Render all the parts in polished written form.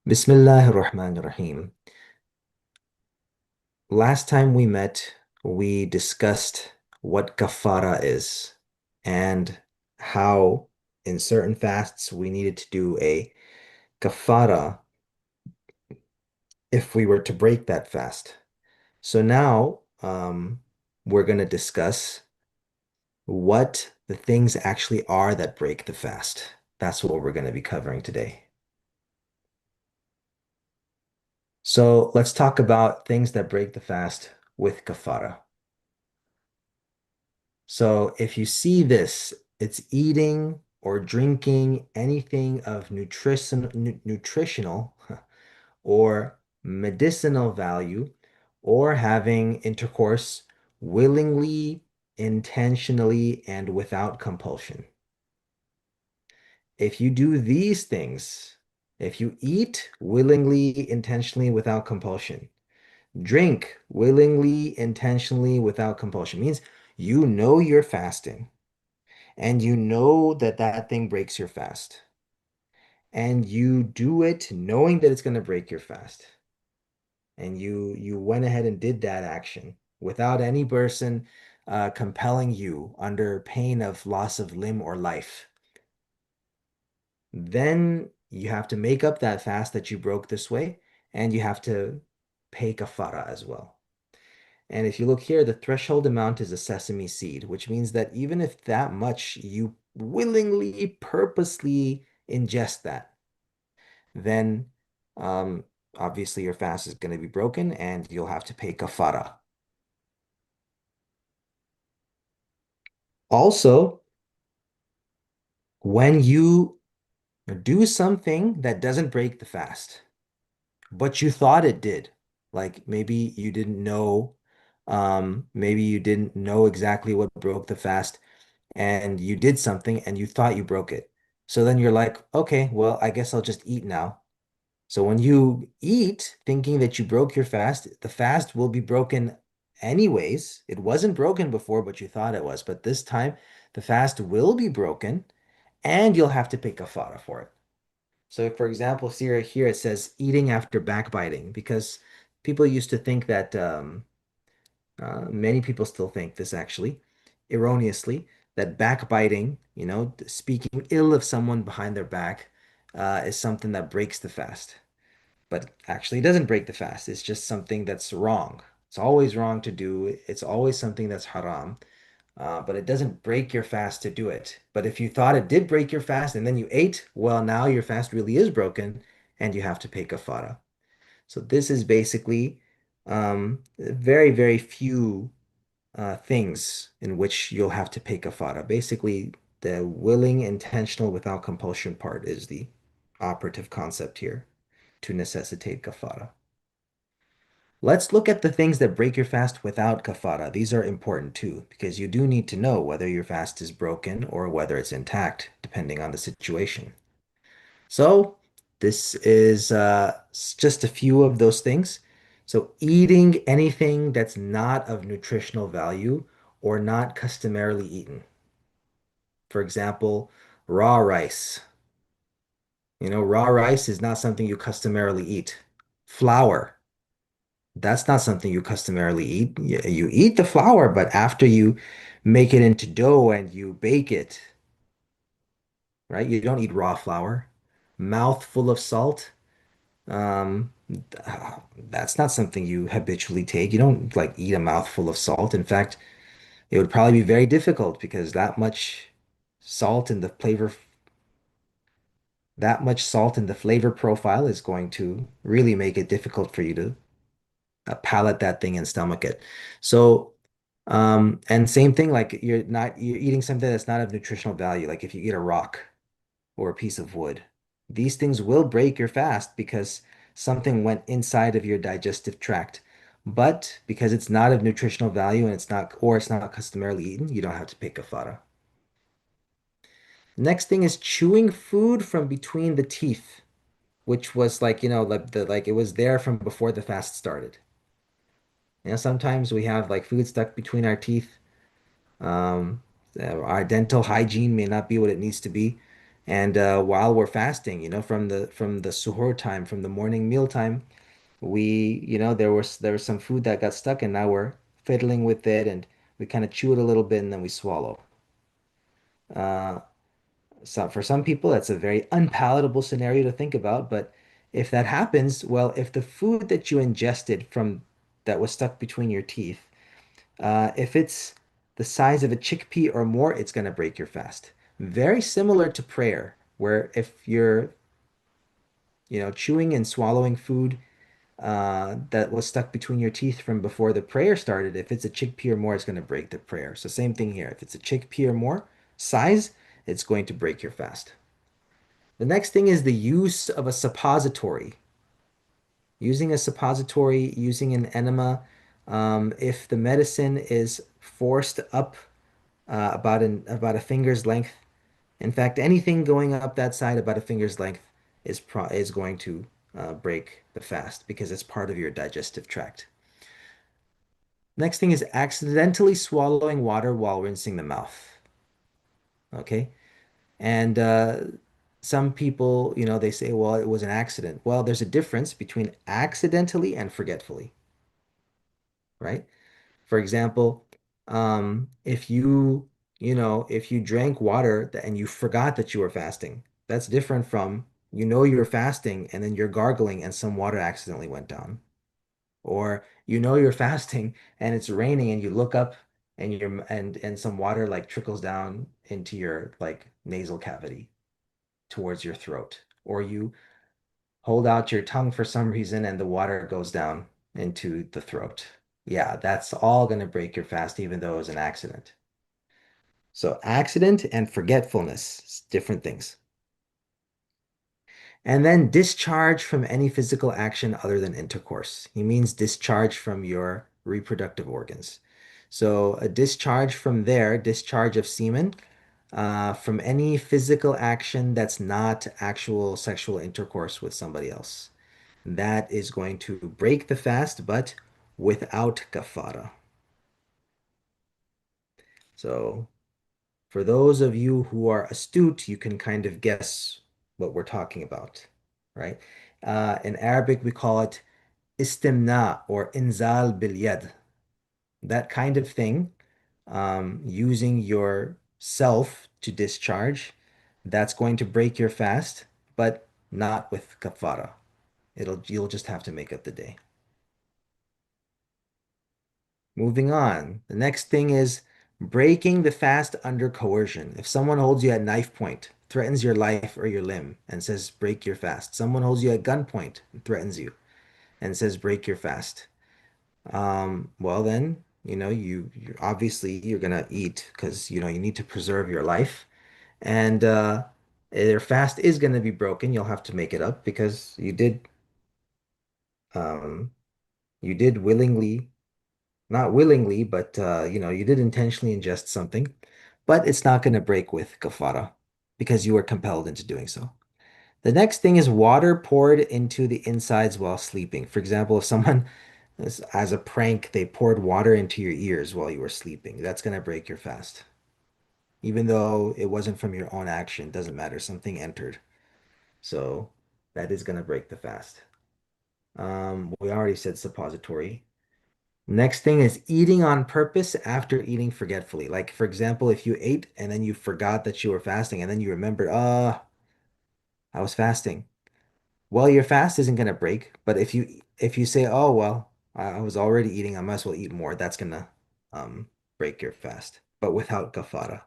Bismillahir Rahmanir Rahim. Last time we met, we discussed what kafara is and how in certain fasts we needed to do a kafara if we were to break that fast. So now we're going to discuss what the things actually are that break the fast. That's what we're going to be covering today. So let's talk about things that break the fast with kafara. So if you see this, it's eating or drinking anything of nutritional or medicinal value, or having intercourse willingly, intentionally, and without compulsion. If you do these things, if you eat willingly, intentionally, without compulsion, drink willingly, intentionally, without compulsion, means you know you're fasting and you know that that thing breaks your fast, and you do it knowing that it's going to break your fast, and you went ahead and did that action without any person compelling you under pain of loss of limb or life, then you have to make up that fast that you broke this way, and you have to pay kafara as well. And if you look here, the threshold amount is a sesame seed, which means that even if that much you willingly, purposely ingest that, then um, obviously your fast is going to be broken and you'll have to pay kafara. Also, when you do something that doesn't break the fast, but you thought it did, like maybe you didn't know exactly what broke the fast, and you did something and you thought you broke it. So then you're like, okay, well, I guess I'll just eat now. So when you eat thinking that you broke your fast, the fast will be broken anyways. It wasn't broken before, but you thought it was. But this time, the fast will be broken and you'll have to pay kafara for it. So, for example, see right here it says eating after backbiting, because people used to think that many people still think this actually, erroneously, that backbiting, speaking ill of someone behind their back, is something that breaks the fast. But actually, it doesn't break the fast. It's just something that's wrong. It's always wrong to do. It's always something that's haram. But it doesn't break your fast to do it. But if you thought it did break your fast and then you ate, well, now your fast really is broken and you have to pay kafara. So this is basically very, very few things in which you'll have to pay kafara. Basically, the willing, intentional, without compulsion part is the operative concept here to necessitate kafara. Let's look at the things that break your fast without kafara. These are important too, because you do need to know whether your fast is broken or whether it's intact, depending on the situation. So, this is just a few of those things. So, eating anything that's not of nutritional value or not customarily eaten. For example, raw rice. Raw rice is not something you customarily eat. Flour, that's not something you customarily eat. You eat the flour, but after you make it into dough and you bake it, right? You don't eat raw flour. Mouth full of salt. Um, that's not something you habitually take. You don't like eat a mouthful of salt. In fact, it would probably be very difficult because salt in the flavor, that much salt in the flavor profile is going to really make it difficult for you to palate that thing and stomach it. So, and same thing, like you're eating something that's not of nutritional value. Like if you eat a rock or a piece of wood, these things will break your fast because something went inside of your digestive tract. But because it's not of nutritional value and it's not customarily eaten, you don't have to pay kafara. Next thing is chewing food from between the teeth, which was like it was there from before the fast started. Sometimes we have like food stuck between our teeth. Um, our dental hygiene may not be what it needs to be. And while we're fasting, from the suhoor time, from the morning meal time, there was some food that got stuck, and now we're fiddling with it, and we kind of chew it a little bit, and then we swallow. Uh, so for some people, that's a very unpalatable scenario to think about. But if that happens, well, if the food that you ingested from that was stuck between your teeth, if it's the size of a chickpea or more, it's going to break your fast. Very similar to prayer, where if you're, chewing and swallowing food that was stuck between your teeth from before the prayer started, if it's a chickpea or more, it's going to break the prayer. So same thing here. If it's a chickpea or more size, it's going to break your fast. The next thing is the use of a suppository. Using a suppository, using an enema, if the medicine is forced up about a finger's length. In fact, anything going up that side about a finger's length is going to break the fast because it's part of your digestive tract. Next thing is accidentally swallowing water while rinsing the mouth. Okay. And some people, they say, well, it was an accident. Well, there's a difference between accidentally and forgetfully, right? For example, if you drank water and you forgot that you were fasting, that's different from you were fasting and then you're gargling and some water accidentally went down. Or you're fasting and it's raining and you look up and some water like trickles down into your like nasal cavity towards your throat. Or you hold out your tongue for some reason and the water goes down into the throat. Yeah, that's all going to break your fast, even though it was an accident. So, accident and forgetfulness, different things. And then discharge from any physical action other than intercourse. He means discharge from your reproductive organs. So, a discharge from there, discharge of semen, from any physical action that's not actual sexual intercourse with somebody else. That is going to break the fast, but without kaffārah. So, for those of you who are astute, you can kind of guess what we're talking about, right? In Arabic, we call it istimna or inzal bil yad. That kind of thing, using yourself to discharge, that's going to break your fast, but not with kaffārah. You'll just have to make up the day. Moving on. The next thing is breaking the fast under coercion. If someone holds you at knife point, threatens your life or your limb, and says break your fast. Someone holds you at gunpoint and threatens you and says break your fast. Well then, you obviously you're gonna eat because you need to preserve your life. And their fast is gonna be broken. You'll have to make it up because um you did willingly not willingly, but you did intentionally ingest something, but it's not going to break with kaffārah because you were compelled into doing so. The next thing is water poured into the insides while sleeping. For example, if someone, as a prank, they poured water into your ears while you were sleeping, that's going to break your fast. Even though it wasn't from your own action, doesn't matter. Something entered. So that is going to break the fast. We already said suppository. Next thing is eating on purpose after eating forgetfully. Like, for example, if you ate and then you forgot that you were fasting and then you remembered, I was fasting. Well, your fast isn't going to break, but if you say, oh, well, I was already eating, I might as well eat more, that's going to break your fast, but without kaffārah.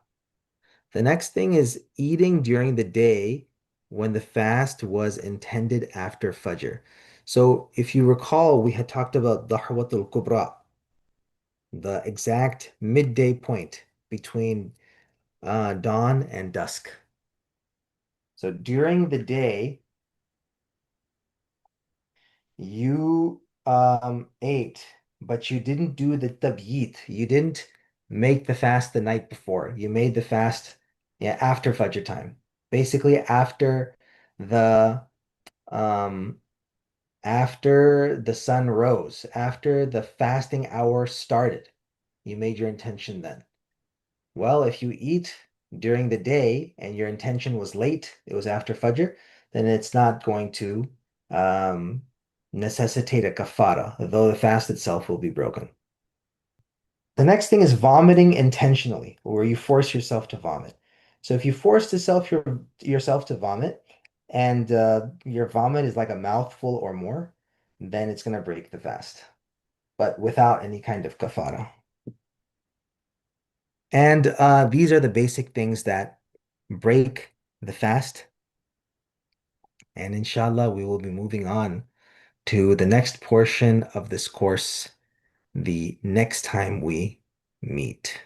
The next thing is eating during the day when the fast was intended after Fajr. So if you recall, we had talked about Dahwatul Kubra, the exact midday point between dawn and dusk. So during the day, you ate, but you didn't do the tabyit. You didn't make the fast the night before. You made the fast, yeah, after Fajr time. Basically, the um after the sun rose, after the fasting hour started. You made your intention then. Well, if you eat during the day and your intention was late, it was after Fajr, then it's not going to um, necessitate a kafara, though the fast itself will be broken. The next thing is vomiting intentionally, where you force yourself to vomit. So if you force yourself to vomit and your vomit is like a mouthful or more, then it's going to break the fast, but without any kind of kafara. And these are the basic things that break the fast. And inshallah, we will be moving on to the next portion of this course the next time we meet.